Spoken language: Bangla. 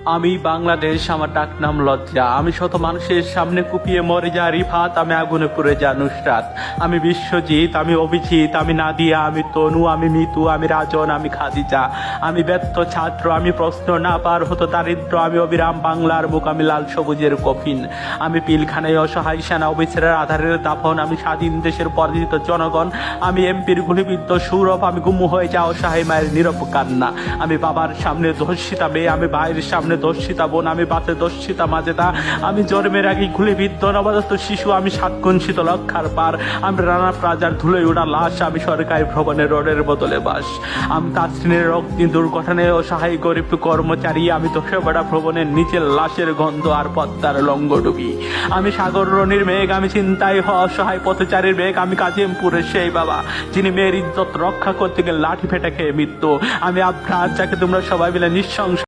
আমি বাংলাদেশ, আমার ডাক নাম লজ্জা। আমি শত মানুষের সামনে কুপিয়ে মরে যা রিফাত, আমি আগুনে পুড়ে যা নুসরাত। আমি বিশ্বজিৎ, আমি অভিজিৎ, আমি নাদিয়া, আমি তনু, আমি মিতু, আমি রাজন, আমি খাদিজা। আমি ব্যর্থ ছাত্র, আমি প্রশ্ন না পার হতো দারিদ্র, আমি অবিরাম বাংলার মুখ, আমি লাল সবুজের কফিন। আমি পিলখানায় অসহায় সেনা অফিসারের আধারের দাফন, আমি স্বাধীন দেশের পরাজিত জনগণ। আমি এমপির গুলিবিদ্ধ সৌরভ, আমি গুমু হয়ে যা অসহায় মায়ের নীরব কান্না। আমি বাবার সামনে ধর্ষিতা মেয়ে, আমি ভাইয়ের সামনে ধর্ষিতা বোন, আমি বাসে ধর্ষিতা মাজেদা। আমি জন্মের আগে গুলিবিদ্ধ নবজাত শিশু, আমি সাতক্ষণ শীতলক্ষার পার। আমি রানা প্লাজার ধুলোয় ওঠা লাশ, আমি সরকারি ভবনের রোডের বদলে বাস। আমি তাসরিনের অগ্নি দুর্ঘটনায় অসহায় গরিব কর্মচারী, আমি দোষেবেড়া ভবনের নিচের লাশের গন্ধ আর পদ্মার লঙ্গডুবি। আমি সাগর রনির মেঘ, আমি চিন্তায় অসহায় পথচারীর বেগ। আমি কাজিমপুরের সেই বাবা যিনি মেয়ের ইজ্জত রক্ষা করতে গেলে লাঠি ফেটে খেয়ে মৃত্যু। আমি আফরাজ, যাকে তোমরা সবাই মিলে নিঃসংস